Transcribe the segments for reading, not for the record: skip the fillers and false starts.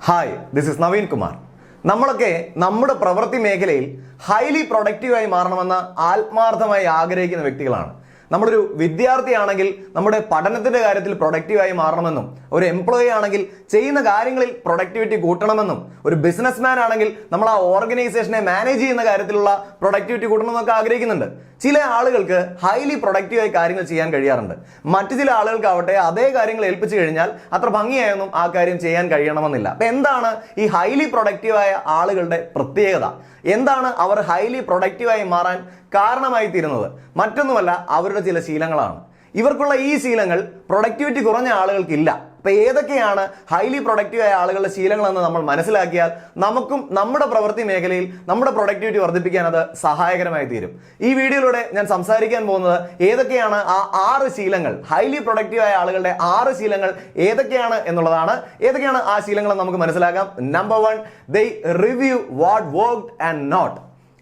Hi, this is Naveen Kumar. നമ്മളൊക്കെ നമ്മുടെ പ്രവൃത്തി മേഖലയിൽ ഹൈലി പ്രൊഡക്റ്റീവായി മാറണമെന്ന് ആത്മാർത്ഥമായി ആഗ്രഹിക്കുന്ന വ്യക്തികളാണ്. നമ്മളൊരു വിദ്യാർത്ഥിയാണെങ്കിൽ നമ്മുടെ പഠനത്തിന്റെ കാര്യത്തിൽ പ്രൊഡക്റ്റീവായി മാറണമെന്നും, ഒരു എംപ്ലോയി ആണെങ്കിൽ ചെയ്യുന്ന കാര്യങ്ങളിൽ പ്രൊഡക്ടിവിറ്റി കൂട്ടണമെന്നും, ഒരു ബിസിനസ്മാൻ ആണെങ്കിൽ നമ്മൾ ആ ഓർഗനൈസേഷനെ മാനേജ് ചെയ്യുന്ന കാര്യത്തിലുള്ള പ്രൊഡക്ടിവിറ്റി കൂട്ടണമെന്നൊക്കെ ആഗ്രഹിക്കുന്നുണ്ട്. ചില ആളുകൾക്ക് ഹൈലി പ്രൊഡക്റ്റീവായി കാര്യങ്ങൾ ചെയ്യാൻ കഴിയാറുണ്ട്. മറ്റു ചില ആളുകൾക്കാവട്ടെ അതേ കാര്യങ്ങൾ ഏൽപ്പിച്ചു കഴിഞ്ഞാൽ അത്ര ഭംഗിയായൊന്നും ആ കാര്യം ചെയ്യാൻ കഴിയണമെന്നില്ല. അപ്പൊ എന്താണ് ഈ ഹൈലി പ്രൊഡക്റ്റീവായ ആളുകളുടെ പ്രത്യേകത? എന്താണ് അവർ ഹൈലി പ്രൊഡക്റ്റീവായി മാറാൻ കാരണമായി തീരുന്നത്? മറ്റൊന്നുമല്ല, അവരുടെ ചില ശീലങ്ങളാണ്. ഇവർക്കുള്ള ഈ ശീലങ്ങൾ പ്രൊഡക്ടിവിറ്റി കുറഞ്ഞ ആളുകൾക്കില്ല. അപ്പൊ ഏതൊക്കെയാണ് ഹൈലി പ്രൊഡക്റ്റീവായ ആളുകളുടെ ശീലങ്ങളെന്ന് നമ്മൾ മനസ്സിലാക്കിയാൽ നമുക്കും നമ്മുടെ പ്രവൃത്തി മേഖലയിൽ നമ്മുടെ പ്രൊഡക്ടിവിറ്റി വർദ്ധിപ്പിക്കാൻ അത് സഹായകരമായി തീരും. ഈ വീഡിയോയിലൂടെ ഞാൻ സംസാരിക്കാൻ പോകുന്നത് ഏതൊക്കെയാണ് ആ 6 ശീലങ്ങൾ, ഹൈലി പ്രൊഡക്റ്റീവായ ആളുകളുടെ 6 ശീലങ്ങൾ ഏതൊക്കെയാണ് എന്നുള്ളതാണ്. ഏതൊക്കെയാണ് ആ ശീലങ്ങൾ നമുക്ക് മനസ്സിലാക്കാം. Number 1, they review what worked and not.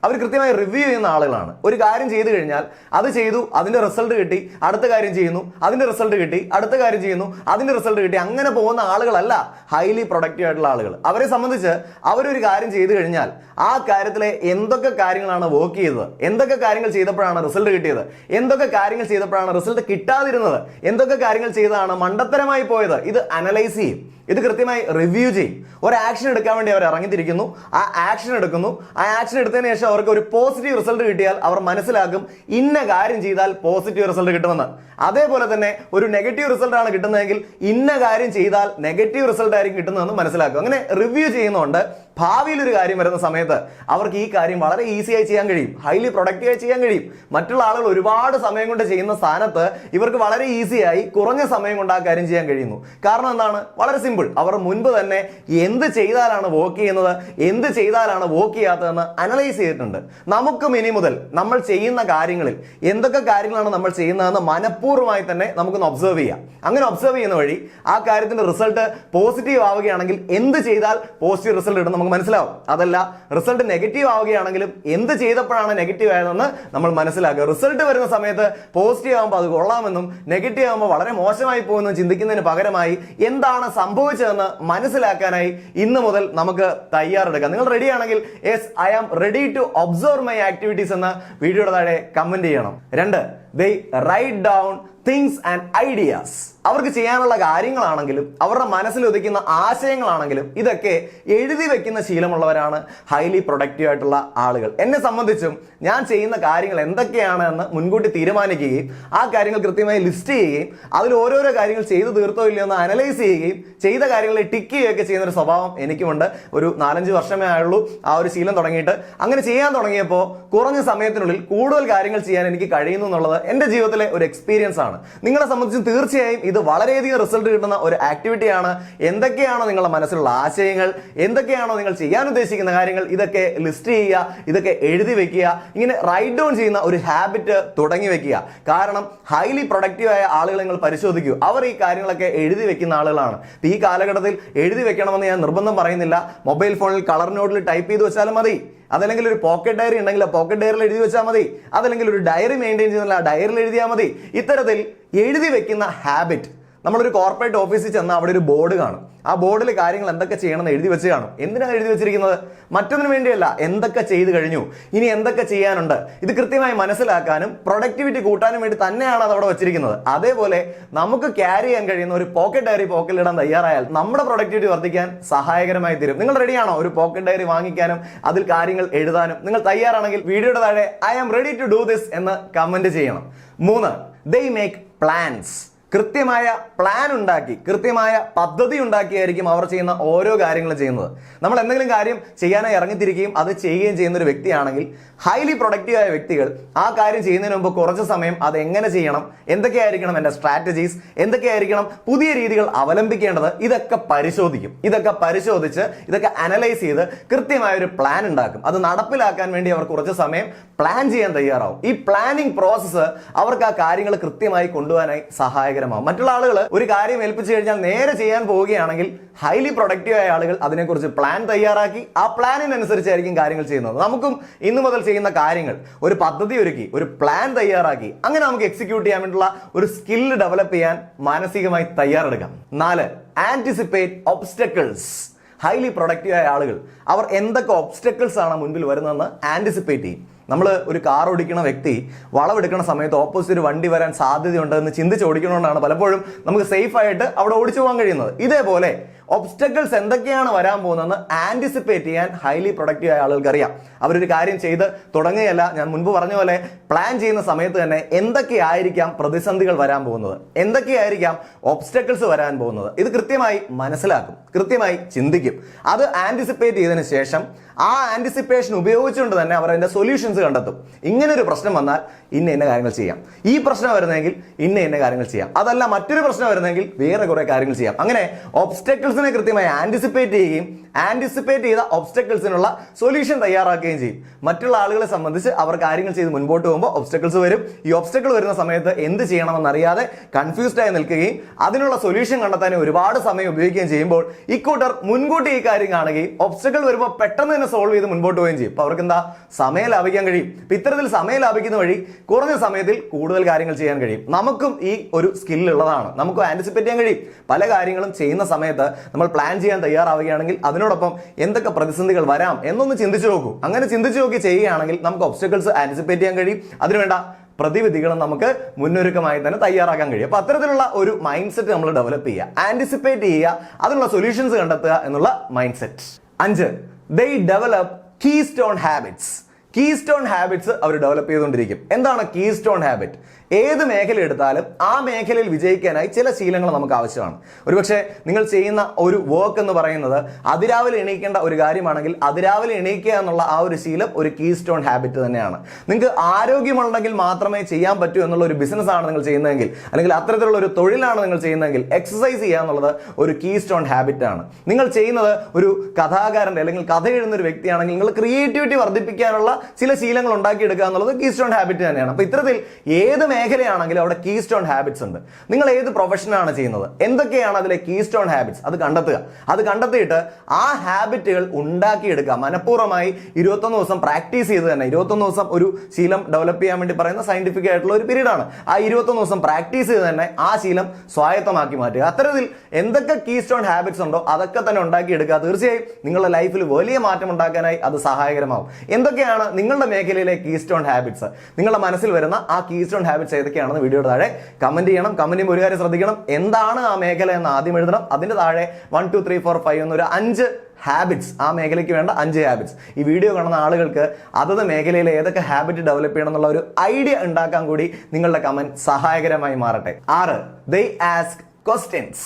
അവർ കൃത്യമായി റിവ്യൂ ചെയ്യുന്ന ആളുകളാണ്. ഒരു കാര്യം ചെയ്തു കഴിഞ്ഞാൽ അത് ചെയ്തു, അതിന്റെ റിസൾട്ട് കിട്ടി, അടുത്ത കാര്യം ചെയ്യുന്നു, അതിന്റെ റിസൾട്ട് കിട്ടി, അടുത്ത കാര്യം ചെയ്യുന്നു, അതിന്റെ റിസൾട്ട് കിട്ടി, അങ്ങനെ പോകുന്ന ആളുകളല്ല ഹൈലി പ്രൊഡക്റ്റീവ് ആയിട്ടുള്ള ആളുകൾ. അവരെ സംബന്ധിച്ച് അവരൊരു കാര്യം ചെയ്തു കഴിഞ്ഞാൽ ആ കാര്യത്തിലെ എന്തൊക്കെ കാര്യങ്ങളാണ് വർക്ക് ചെയ്തത്, എന്തൊക്കെ കാര്യങ്ങൾ ചെയ്തപ്പോഴാണ് റിസൾട്ട് കിട്ടിയത്, എന്തൊക്കെ കാര്യങ്ങൾ ചെയ്തപ്പോഴാണ് റിസൾട്ട് കിട്ടാതിരുന്നത്, എന്തൊക്കെ കാര്യങ്ങൾ ചെയ്തതാണ് മണ്ടത്തരമായി പോയത്, ഇത് അനലൈസ് ചെയ്യും. ഇത് കൃത്യമായി റിവ്യൂ ചെയ്യും. ഒരു ആക്ഷൻ എടുക്കാൻ വേണ്ടി അവർ ഇറങ്ങിത്തിരിക്കുന്നു, ആ ആക്ഷൻ എടുക്കുന്നു. ആ ആക്ഷൻ എടുത്തതിന് ശേഷം അവർക്ക് ഒരു പോസിറ്റീവ് റിസൾട്ട് കിട്ടിയാൽ അവർ മനസ്സിലാക്കും ഇന്ന കാര്യം ചെയ്താൽ പോസിറ്റീവ് റിസൾട്ട് കിട്ടുമെന്ന്. അതേപോലെ തന്നെ ഒരു നെഗറ്റീവ് റിസൾട്ട് ആണ് കിട്ടുന്നതെങ്കിൽ ഇന്ന കാര്യം ചെയ്താൽ നെഗറ്റീവ് റിസൾട്ട് ആയിരിക്കും കിട്ടുന്നതെന്ന് മനസ്സിലാക്കും. അങ്ങനെ റിവ്യൂ ചെയ്യുന്നതുകൊണ്ട് ഭാവിയിൽ ഒരു കാര്യം വരുന്ന സമയത്ത് അവർക്ക് ഈ കാര്യം വളരെ ഈസിയായി ചെയ്യാൻ കഴിയും, ഹൈലി പ്രൊഡക്റ്റീവായി ചെയ്യാൻ കഴിയും. മറ്റുള്ള ആളുകൾ ഒരുപാട് സമയം കൊണ്ട് ചെയ്യുന്ന സ്ഥാനത്ത് ഇവർക്ക് വളരെ ഈസിയായി കുറഞ്ഞ സമയം കൊണ്ട് ആ കാര്യം ചെയ്യാൻ കഴിയുന്നു. കാരണം എന്താണ്? വളരെ സിമ്പിൾ. അവർ മുൻപ് തന്നെ എന്ത് ചെയ്താലാണ് വർക്ക് ചെയ്യുന്നത്, എന്ത് ചെയ്താലാണ് വർക്ക് ചെയ്യാത്തതെന്ന് അനലൈസ് ചെയ്തിട്ടുണ്ട്. നമുക്കും ഇനി മുതൽ നമ്മൾ ചെയ്യുന്ന കാര്യങ്ങളിൽ എന്തൊക്കെ കാര്യങ്ങളാണ് നമ്മൾ ചെയ്യുന്നതെന്ന് മനഃപൂർവ്വമായി തന്നെ നമുക്കൊന്ന് ഒബ്സർവ് ചെയ്യാം. അങ്ങനെ ഒബ്സർവ് ചെയ്യുന്ന വഴി ആ കാര്യത്തിന്റെ റിസൾട്ട് പോസിറ്റീവ് ആവുകയാണെങ്കിൽ എന്ത് ചെയ്താൽ പോസിറ്റീവ് റിസൾട്ട് കിട്ടും നമുക്ക് മനസ്സിലാവും. അതല്ല, റിസൾട്ട് നെഗറ്റീവ് ആവുകയാണെങ്കിലും എന്ത് ചെയ്തപ്പോഴാണ് നെഗറ്റീവ് ആയതെന്ന് നമ്മൾ മനസ്സിലാക്കുക. റിസൾട്ട് വരുന്ന സമയത്ത് പോസിറ്റീവ് ആകുമ്പോൾ അത് കൊള്ളാമെന്നും നെഗറ്റീവ് ആകുമ്പോൾ വളരെ മോശമായി പോകുമെന്നും ചിന്തിക്കുന്നതിന് പകരമായി എന്താണ് സംഭവിച്ചതെന്ന് മനസ്സിലാക്കാനായി ഇന്ന് മുതൽ നമുക്ക് തയ്യാറെടുക്കാം. നിങ്ങൾ റെഡി ആണെങ്കിൽ yes, I am ready to observe my activities എന്ന് വീഡിയോയുടെ താഴെ കമന്റ് ചെയ്യണം. 2, they write down things and ideas. അവർക്ക് ചെയ്യാനുള്ള കാര്യങ്ങളാണെങ്കിലും അവരുടെ മനസ്സിൽ ഉദിക്കുന്ന ആശയങ്ങളാണെങ്കിലും ഇതൊക്കെ എഴുതി വെക്കുന്ന ശീലമുള്ളവരാണ് ഹൈലി പ്രൊഡക്റ്റീവ് ആയിട്ടുള്ള ആളുകൾ. എന്നെ സംബന്ധിച്ചും ഞാൻ ചെയ്യുന്ന കാര്യങ്ങൾ എന്തൊക്കെയാണ് എന്ന് മുൻകൂട്ടി തീരുമാനിക്കുകയും ആ കാര്യങ്ങൾ കൃത്യമായി ലിസ്റ്റ് ചെയ്യുകയും അതിൽ ഓരോരോ കാര്യങ്ങൾ ചെയ്തു തീർത്തോ ഇല്ലയോ എന്ന് അനലൈസ് ചെയ്യുകയും ചെയ്ത കാര്യങ്ങളെ ടിക്ക് ചെയ്യുകയൊക്കെ ചെയ്യുന്ന ഒരു സ്വഭാവം എനിക്കുമുണ്ട്. ഒരു 4-5 വർഷമേ ആയുള്ളൂ ആ ഒരു ശീലം തുടങ്ങിയിട്ട്. അങ്ങനെ ചെയ്യാൻ തുടങ്ങിയപ്പോൾ കുറഞ്ഞ സമയത്തിനുള്ളിൽ കൂടുതൽ കാര്യങ്ങൾ ചെയ്യാൻ എനിക്ക് കഴിയുന്നു എന്നുള്ളത് എൻ്റെ ജീവിതത്തിലെ ഒരു എക്സ്പീരിയൻസ് ആണ്. നിങ്ങളെ സംബന്ധിച്ച് തീർച്ചയായും ഇത് വളരെയധികം റിസൾട്ട് കിട്ടുന്ന ഒരു ആക്ടിവിറ്റിയാണ്. എന്തൊക്കെയാണോ നിങ്ങളുടെ മനസ്സിലുള്ള ആശയങ്ങൾ, എന്തൊക്കെയാണോ നിങ്ങൾ ചെയ്യാൻ ഉദ്ദേശിക്കുന്ന കാര്യങ്ങൾ, ഇതൊക്കെ ലിസ്റ്റ് ചെയ്യുക, ഇതൊക്കെ എഴുതി വെക്കുക. ഇങ്ങനെ റൈറ്റ് ഡൗൺ ചെയ്യുന്ന ഒരു ഹാബിറ്റ് തുടങ്ങി വെക്കുക. കാരണം ഹൈലി പ്രൊഡക്റ്റീവായ ആളുകൾ നിങ്ങൾ പരിശോധിക്കൂ, അവർ ഈ കാര്യങ്ങളൊക്കെ എഴുതി വെക്കുന്ന ആളുകളാണ്. ഈ കാലഘട്ടത്തിൽ എഴുതി വെക്കണമെന്ന് ഞാൻ നിർബന്ധം പറയുന്നില്ല. മൊബൈൽ ഫോണിൽ കളർ നോട്ടിൽ ടൈപ്പ് ചെയ്ത് വെച്ചാലും മതി. അതല്ലെങ്കിൽ ഒരു പോക്കറ്റ് ഡയറി ഉണ്ടെങ്കിൽ ആ പോക്കറ്റ് ഡയറിയിൽ എഴുതി വെച്ചാൽ മതി. അതല്ലെങ്കിൽ ഒരു ഡയറി മെയിൻറ്റെയിൻ ചെയ്യുന്നില്ല, ആ ഡയറിയിൽ എഴുതിയാൽ മതി. ഇത്തരത്തിൽ എഴുതി വെക്കുന്ന ഹാബിറ്റ്. നമ്മളൊരു കോർപ്പറേറ്റ് ഓഫീസിൽ ചെന്നാൽ അവിടെ ഒരു ബോർഡ് കാണും. ആ ബോർഡിൽ കാര്യങ്ങൾ എന്തൊക്കെ ചെയ്യണമെന്ന് എഴുതി വെച്ച് കാണും. എന്തിനാണ് എഴുതി വെച്ചിരിക്കുന്നത്? മറ്റൊന്നിനു വേണ്ടിയല്ല, എന്തൊക്കെ ചെയ്തു കഴിഞ്ഞു, ഇനി എന്തൊക്കെ ചെയ്യാനുണ്ട്, ഇത് കൃത്യമായി മനസ്സിലാക്കാനും പ്രൊഡക്ടിവിറ്റി കൂട്ടാനും വേണ്ടി തന്നെയാണ് അത് അവിടെ വെച്ചിരിക്കുന്നത്. അതേപോലെ നമുക്ക് ക്യാരി ചെയ്യാൻ കഴിയുന്ന ഒരു പോക്കറ്റ് ഡയറി പോക്കറ്റിലിടാൻ തയ്യാറായാൽ നമ്മുടെ പ്രൊഡക്ടിവിറ്റി വർദ്ധിക്കാൻ സഹായകരമായി തീരും. നിങ്ങൾ റെഡിയാണോ ഒരു പോക്കറ്റ് ഡയറി വാങ്ങിക്കാനും അതിൽ കാര്യങ്ങൾ എഴുതാനും? നിങ്ങൾ തയ്യാറാണെങ്കിൽ വീഡിയോയുടെ താഴെ I am ready to do this എന്ന് കമന്റ് ചെയ്യണം. 3, they make plans. കൃത്യമായ പ്ലാൻ ഉണ്ടാക്കി, കൃത്യമായ പദ്ധതി ഉണ്ടാക്കിയായിരിക്കും അവർ ചെയ്യുന്ന ഓരോ കാര്യങ്ങളും ചെയ്യുന്നത്. നമ്മൾ എന്തെങ്കിലും കാര്യം ചെയ്യാനായി ഇറങ്ങിത്തിരിക്കുകയും അത് ചെയ്യുകയും ചെയ്യുന്ന ഒരു വ്യക്തിയാണെങ്കിൽ ഹൈലി പ്രൊഡക്റ്റീവായ വ്യക്തികൾ ആ കാര്യം ചെയ്യുന്നതിന് മുമ്പ് കുറച്ച് സമയം അത് എങ്ങനെ ചെയ്യണം, എന്തൊക്കെയായിരിക്കണം എൻ്റെ സ്ട്രാറ്റജീസ്, എന്തൊക്കെയായിരിക്കണം പുതിയ രീതികൾ അവലംബിക്കേണ്ടത്, ഇതൊക്കെ പരിശോധിക്കും. ഇതൊക്കെ പരിശോധിച്ച് ഇതൊക്കെ അനലൈസ് ചെയ്ത് കൃത്യമായ ഒരു പ്ലാൻ ഉണ്ടാക്കും. അത് നടപ്പിലാക്കാൻ വേണ്ടി അവർ കുറച്ച് സമയം പ്ലാൻ ചെയ്യാൻ തയ്യാറാവും. ഈ പ്ലാനിങ് പ്രോസസ്സ് അവർക്ക് ആ കാര്യങ്ങൾ കൃത്യമായി കൊണ്ടുപോകാനായി സഹായകരമാകും. മറ്റുള്ള ആളുകൾ ഒരു കാര്യം ഏൽപ്പിച്ചു കഴിഞ്ഞാൽ നേരെ ചെയ്യാൻ പോവുകയാണെങ്കിൽ ഹൈലി പ്രൊഡക്റ്റീവായ ആളുകൾ അതിനെക്കുറിച്ച് പ്ലാൻ തയ്യാറാക്കി ആ പ്ലാനിനനുസരിച്ചായിരിക്കും കാര്യങ്ങൾ ചെയ്യുന്നത്. നമുക്കും ഇന്നു മുതൽ ചെയ്യുന്ന കാര്യങ്ങൾ ഒരു പദ്ധതി ഒരുക്കി, ഒരു പ്ലാൻ തയ്യാറാക്കി അങ്ങനെ നമുക്ക് എക്സിക്യൂട്ട് ചെയ്യാൻ വേണ്ടിയുള്ള ഒരു സ്കില്ല് ഡെവലപ്പ് ചെയ്യാൻ മാനസികമായി തയ്യാറെടുക്കാം. 4, ആന്റിസിപ്പേറ്റ് ഒബ്സ്റ്റക്കിൾസ്. ഹൈലി പ്രൊഡക്റ്റീവായ ആളുകൾ അവർ എന്തൊക്കെ ഒബ്സ്റ്റക്കിൾസ് ആണ് മുൻപിൽ വരുന്നതെന്ന് ആൻറ്റിസിപ്പേറ്റ് ചെയ്യും. നമ്മൾ ഒരു കാർ ഓടിക്കുന്ന വ്യക്തി വളവെടുക്കുന്ന സമയത്ത് ഓപ്പോസിറ്റ് ഒരു വണ്ടി വരാൻ സാധ്യതയുണ്ടെന്ന് ചിന്തിച്ച് ഓടിക്കുന്നതുകൊണ്ടാണ് പലപ്പോഴും നമുക്ക് സേഫ് ആയിട്ട് അവിടെ ഓടിച്ചു പോകാൻ കഴിയുന്നത്. ഇതേപോലെ ഒബ്സ്റ്റക്കിൾസ് എന്തൊക്കെയാണ് വരാൻ പോകുന്നതെന്ന് ആൻറ്റിസിപ്പേറ്റ് ചെയ്യാൻ ഹൈലി പ്രൊഡക്റ്റീവ് ആയ ആളുകൾക്ക് അറിയാം. അവരൊരു കാര്യം ചെയ്ത് തുടങ്ങുകയല്ല, ഞാൻ മുൻപ് പറഞ്ഞ പോലെ പ്ലാൻ ചെയ്യുന്ന സമയത്ത് തന്നെ എന്തൊക്കെയായിരിക്കാം പ്രതിസന്ധികൾ വരാൻ പോകുന്നത്, എന്തൊക്കെയായിരിക്കാം ഒബ്സ്റ്റക്കിൾസ് വരാൻ പോകുന്നത്, ഇത് കൃത്യമായി മനസ്സിലാക്കും, കൃത്യമായി ചിന്തിക്കും. അത് ആൻറ്റിസിപ്പേറ്റ് ചെയ്തതിനു ശേഷം ആ ആൻറ്റിസിപ്പേഷൻ ഉപയോഗിച്ചുകൊണ്ട് തന്നെ അവർ അതിന്റെ സൊല്യൂഷൻസ് കണ്ടെത്തും. ഇങ്ങനെ ഒരു പ്രശ്നം വന്നാൽ ഇന്ന കാര്യങ്ങൾ ചെയ്യാം, ഈ പ്രശ്നം വരുന്നെങ്കിൽ ഇന്ന കാര്യങ്ങൾ ചെയ്യാം, അതല്ല മറ്റൊരു പ്രശ്നം വരുന്നെങ്കിൽ വേറെ കുറെ കാര്യങ്ങൾ ചെയ്യാം. അങ്ങനെ ഒബ്സ്റ്റക്കിൾസിനെ കൃത്യമായി ആൻറ്റിസിപ്പേറ്റ് ചെയ്യുകയും ആൻറ്റിസിപ്പേറ്റ് ചെയ്ത ഒബ്സ്റ്റക്കിൾസിനുള്ള സൊല്യൂഷൻ തയ്യാറാക്കുകയും ചെയ്യും. മറ്റുള്ള ആളുകളെ സംബന്ധിച്ച് അവർ കാര്യങ്ങൾ ചെയ്ത് മുൻപോട്ട് പോകുമ്പോൾ ഒബ്സ്റ്റക്കിൾസ് വരും. ഈ ഒബ്സ്റ്റക്കിൾ വരുന്ന സമയത്ത് എന്ത് ചെയ്യണമെന്നറിയാതെ കൺഫ്യൂസ്ഡ് ആയി നിൽക്കുകയും അതിനുള്ള സൊല്യൂഷൻ കണ്ടെത്താൻ ഒരുപാട് സമയം ഉപയോഗിക്കുകയും ചെയ്യുമ്പോൾ ഇക്കൂട്ടർ മുൻകൂട്ടി ഈ കാര്യം കാണുകയും ഒബ്സ്റ്റക്കിൾ വരുമ്പോൾ പെട്ടെന്ന് തന്നെ സോൾവ് ചെയ്ത് മുൻപോട്ട് പോവുകയും ചെയ്യും. അപ്പൊ അവർക്ക് എന്താ, സമയം ലാഭിക്കാൻ കഴിയും. ഇപ്പൊ ഇത്തരത്തിൽ സമയം ലാഭിക്കുന്ന വഴി കുറഞ്ഞ സമയത്തിൽ കൂടുതൽ കാര്യങ്ങൾ ചെയ്യാൻ കഴിയും. നമുക്കും ഈ ഒരു സ്കിൽ ഉള്ളതാണ്, നമുക്ക് ആൻറ്റിസിപ്പേറ്റ് ചെയ്യാൻ കഴിയും. പല കാര്യങ്ങളും ചെയ്യുന്ന സമയത്ത് നമ്മൾ പ്ലാൻ ചെയ്യാൻ തയ്യാറാവുകയാണെങ്കിൽ അതിനോടൊപ്പം എന്തൊക്കെ പ്രതിസന്ധികൾ വരാം എന്നൊന്ന് ചിന്തിച്ചു നോക്കൂ. അങ്ങനെ ചിന്തിച്ചു നോക്കി ചെയ്യുകയാണെങ്കിൽ നമുക്ക് ഒബ്സ്റ്റക്കിൾസ് ആൻറ്റിസിപ്പേറ്റ് ചെയ്യാൻ കഴിയും. അതിനുവേണ്ട പ്രതിവിധികളും നമുക്ക് മുന്നൊരുക്കമായി തന്നെ തയ്യാറാക്കാൻ കഴിയും. അപ്പൊ അത്തരത്തിലുള്ള ഒരു മൈൻഡ് സെറ്റ് നമ്മൾ ഡെവലപ്പ് ചെയ്യുക, ആൻറ്റിസിപ്പേറ്റ് ചെയ്യുക, അതിനുള്ള സൊല്യൂഷൻസ് കണ്ടെത്തുക എന്നുള്ള mind set. 5, they develop keystone habits. Keystone habits അവർ ഡെവലപ്പ് ചെയ്തുകൊണ്ടിരിക്കും. എന്താണ് കീസ്റ്റോൺ ഹാബിറ്റ്? ഏത് മേഖല എടുത്താലും ആ മേഖലയിൽ വിജയിക്കാനായി ചില ശീലങ്ങൾ നമുക്ക് ആവശ്യമാണ്. ഒരുപക്ഷെ നിങ്ങൾ ചെയ്യുന്ന ഒരു വർക്ക് എന്ന് പറയുന്നത് അതിരാവിലെ എണീക്കേണ്ട ഒരു കാര്യമാണെങ്കിൽ അതിരാവിലെ എണീക്കുക എന്നുള്ള ആ ഒരു ശീലം ഒരു കീസ്റ്റോൺ ഹാബിറ്റ് തന്നെയാണ്. നിങ്ങൾക്ക് ആരോഗ്യമുണ്ടെങ്കിൽ മാത്രമേ ചെയ്യാൻ പറ്റൂ എന്നുള്ള ഒരു ബിസിനസ് ആണ് നിങ്ങൾ ചെയ്യുന്നതെങ്കിൽ, അല്ലെങ്കിൽ അത്തരത്തിലുള്ള ഒരു തൊഴിലാണ് നിങ്ങൾ ചെയ്യുന്നതെങ്കിൽ എക്സസൈസ് ചെയ്യുക എന്നുള്ളത് ഒരു കീസ്റ്റോൺ ഹാബിറ്റ് ആണ്. നിങ്ങൾ ചെയ്യുന്നത് ഒരു കഥാകാരന്റെ അല്ലെങ്കിൽ കഥ എഴുതുന്ന ഒരു വ്യക്തിയാണെങ്കിൽ നിങ്ങൾ ക്രിയേറ്റിവിറ്റി വർദ്ധിപ്പിക്കാനുള്ള ചില ശീലങ്ങൾ ഉണ്ടാക്കിയെടുക്കുക എന്നുള്ളത് കീസ്റ്റോൺ ഹാബിറ്റ് തന്നെയാണ്. അപ്പൊ ഇത്തരത്തിൽ ഏത് മേഖലയാണെങ്കിലും അവിടെ കീസ്റ്റോൺ ഹാബിറ്റ്സ് ഉണ്ട്. നിങ്ങൾ ഏത് പ്രൊഫഷനാണ് ചെയ്യുന്നത്, എന്തൊക്കെയാണ് അതിലെ കീസ്റ്റോൺ ഹാബിറ്റ്സ്, അത് കണ്ടെത്തുക. അത് കണ്ടെത്തിയിട്ട് ആ ഹാബിറ്റുകൾ ഉണ്ടാക്കിയെടുക്കുക. മനഃപൂർവ്വമായി 21 ദിവസം പ്രാക്ടീസ് ചെയ്ത് തന്നെ, 21 ദിവസം ഒരു ശീലം ഡെവലപ്പ് ചെയ്യാൻ വേണ്ടി പറയുന്ന സയന്റിഫിക് ആയിട്ടുള്ള ഒരു പീരീഡ് ആണ്. ആ 21 ദിവസം പ്രാക്ടീസ് ചെയ്ത് തന്നെ ആ ശീലം സ്വായത്തമാക്കി മാറ്റുക. അത്തരത്തിൽ എന്തൊക്കെ കീസ്റ്റോൺ ഹാബിറ്റ്സ് ഉണ്ടോ അതൊക്കെ തന്നെ ഉണ്ടാക്കിയെടുക്കുക. തീർച്ചയായും നിങ്ങളുടെ ലൈഫിൽ വലിയ മാറ്റം ഉണ്ടാക്കാനായി അത് സഹായകരമാവും. എന്തൊക്കെയാണ് നിങ്ങളുടെ മേഖലയിലെ കീസ്റ്റോൺ ഹാബിറ്റ്സ്, നിങ്ങളുടെ മനസ്സിൽ വരുന്ന ആ കീസ്റ്റോൺ ഹാബിറ്റ്സ് ഏതൊക്കെയാണെന്ന് വീഡിയോയുടെ താഴെ കമന്റ് ചെയ്യണം. കമന്റ് ചെയ്യുമ്പോൾ ഒരു കാര്യം ശ്രദ്ധിക്കണം, എന്താണ് ആ മേഖല എന്ന് ആദ്യം എഴുതണം. അതിന്റെ താഴെ 1 2 3 4 5 എന്നൊരു 5 ഹാബിറ്റ്സ്, ആ മേഖലയ്ക്ക് വേണ്ട 5 ഹാബിറ്റ്സ്. ഈ വീഡിയോ കാണുന്ന ആളുകൾക്ക് അതത് മേഖലയിലെ ഏതൊക്കെ ഹാബിറ്റ് ഡെവലപ്പ് ചെയ്യണം എന്നുള്ള ഒരു ഐഡിയ ഉണ്ടാക്കാൻ കൂടി നിങ്ങളുടെ കമന്റ് സഹായകരമായി മാറട്ടെ. 6, they ask questions.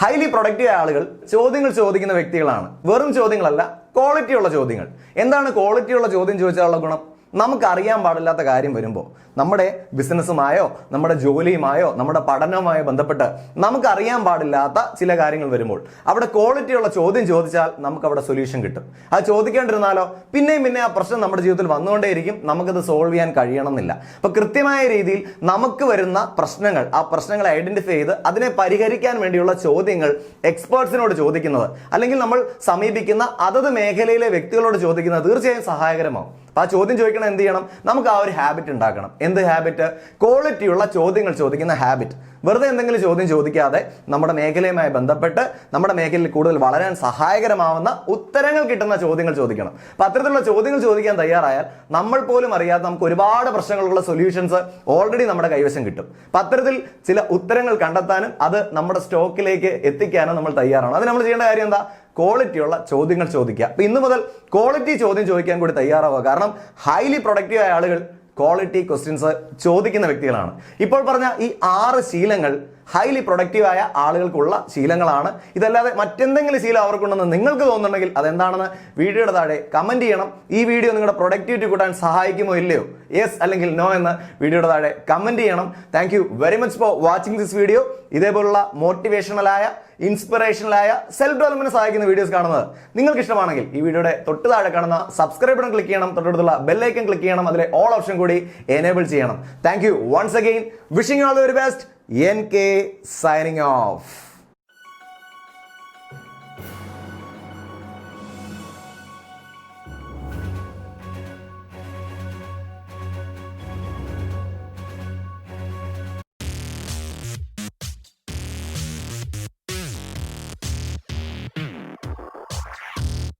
Highly productive ആളുകൾ ചോദ്യങ്ങൾ ചോദിക്കുന്ന വ്യക്തികളാണ്. വെറും ചോദ്യങ്ങളല്ല, ക്വാളിറ്റി ഉള്ള ചോദ്യങ്ങൾ. എന്താണ് ക്വാളിറ്റി ഉള്ള ചോദ്യം ചോദിച്ചാലുള്ള ഗുണം? നമുക്കറിയാൻ പാടില്ലാത്ത കാര്യം വരുമ്പോൾ, നമ്മുടെ ബിസിനസ്സുമായോ നമ്മുടെ ജോലിയുമായോ നമ്മുടെ പഠനവുമായോ ബന്ധപ്പെട്ട് നമുക്കറിയാൻ പാടില്ലാത്ത ചില കാര്യങ്ങൾ വരുമ്പോൾ അവിടെ ക്വാളിറ്റിയുള്ള ചോദ്യം ചോദിച്ചാൽ നമുക്ക് അവിടെ സൊല്യൂഷൻ കിട്ടും. അത് ചോദിക്കാണ്ടിരുന്നാലോ പിന്നെ ആ പ്രശ്നം നമ്മുടെ ജീവിതത്തിൽ വന്നുകൊണ്ടേയിരിക്കും, നമുക്കത് സോൾവ് ചെയ്യാൻ കഴിയണമെന്നില്ല. അപ്പൊ കൃത്യമായ രീതിയിൽ നമുക്ക് വരുന്ന പ്രശ്നങ്ങൾ, ആ പ്രശ്നങ്ങളെ ഐഡന്റിഫൈ ചെയ്ത് അതിനെ പരിഹരിക്കാൻ വേണ്ടിയുള്ള ചോദ്യങ്ങൾ എക്സ്പേർട്സിനോട് ചോദിക്കുന്നത്, അല്ലെങ്കിൽ നമ്മൾ സമീപിക്കുന്ന അതത് മേഖലയിലെ വ്യക്തികളോട് ചോദിക്കുന്നത് തീർച്ചയായും സഹായകരമാവും. അപ്പൊ ആ ചോദ്യം ചോദിക്കണം, എന്ത് ചെയ്യണം? നമുക്ക് ആ ഒരു ഹാബിറ്റ് ഉണ്ടാക്കണം. എന്ത് ഹാബിറ്റ്? ക്വാളിറ്റിയുള്ള ചോദ്യങ്ങൾ ചോദിക്കുന്ന ഹാബിറ്റ്. വെറുതെ എന്തെങ്കിലും ചോദ്യം ചോദിക്കാതെ നമ്മുടെ മേഖലയുമായി ബന്ധപ്പെട്ട് നമ്മുടെ മേഖലയിൽ കൂടുതൽ വളരാൻ സഹായകരമാവുന്ന ഉത്തരങ്ങൾ കിട്ടുന്ന ചോദ്യങ്ങൾ ചോദിക്കണം. അപ്പൊ അത്തരത്തിലുള്ള ചോദ്യങ്ങൾ ചോദിക്കാൻ തയ്യാറായാൽ നമ്മൾ പോലും അറിയാതെ നമുക്ക് ഒരുപാട് പ്രശ്നങ്ങളുള്ള സൊല്യൂഷൻസ് ഓൾറെഡി നമ്മുടെ കൈവശം കിട്ടും. അപ്പൊ അത്തരത്തിൽ ചില ഉത്തരങ്ങൾ കണ്ടെത്താനും അത് നമ്മുടെ സ്റ്റോക്കിലേക്ക് എത്തിക്കാനും നമ്മൾ തയ്യാറാണ്. അത് നമ്മൾ ചെയ്യേണ്ട കാര്യം എന്താ? ക്വാളിറ്റിയുള്ള ചോദ്യങ്ങൾ ചോദിക്കുക. അപ്പൊ ഇന്ന് മുതൽ ക്വാളിറ്റി ചോദ്യം ചോദിക്കാൻ കൂടി തയ്യാറാവുക. കാരണം ഹൈലി പ്രൊഡക്റ്റീവ് ആയ ആളുകൾ ക്വാളിറ്റി ക്വസ്റ്റ്യൻസ് ചോദിക്കുന്ന വ്യക്തികളാണ്. ഇപ്പോൾ പറഞ്ഞ ഈ 6 ശീലങ്ങൾ ഹൈലി പ്രൊഡക്റ്റീവ് ആയ ആളുകൾക്കുള്ള ശീലങ്ങളാണ്. ഇതല്ലാതെ മറ്റെന്തെങ്കിലും ശീലം അവർക്കുണ്ടെന്ന് നിങ്ങൾക്ക് തോന്നുന്നുണ്ടെങ്കിൽ അതെന്താണെന്ന് വീഡിയോയുടെ താഴെ കമന്റ് ചെയ്യണം. ഈ വീഡിയോ നിങ്ങളുടെ പ്രൊഡക്ടിവിറ്റി കൂട്ടാൻ സഹായിക്കുമോ ഇല്ലയോ, യെസ് അല്ലെങ്കിൽ നോ എന്ന് വീഡിയോയുടെ താഴെ കമന്റ് ചെയ്യണം. Thank you very much for watching this video. ഇതേപോലുള്ള മോട്ടിവേഷണലായ, ഇൻസ്പിറേഷണലായ, സെൽഫ് ഡെവലപ്മെന്റ് സഹായിക്കുന്ന വീഡിയോസ് കാണുന്നത് നിങ്ങൾക്ക് ഇഷ്ടമാണെങ്കിൽ ഈ വീഡിയോയുടെ തൊട്ട് താഴെ കാണുന്ന സബ്സ്ക്രൈബ് ബട്ടൺ ക്ലിക്ക് ചെയ്യണം, തൊട്ടടുത്തുള്ള ബെൽ ഐക്കൺ ക്ലിക്ക് ചെയ്യണം, അതിലെ ഓൾ ഓപ്ഷൻ കൂടി എനേബിൾ ചെയ്യണം. Thank you once again. Wishing you all the very best. NK signing off.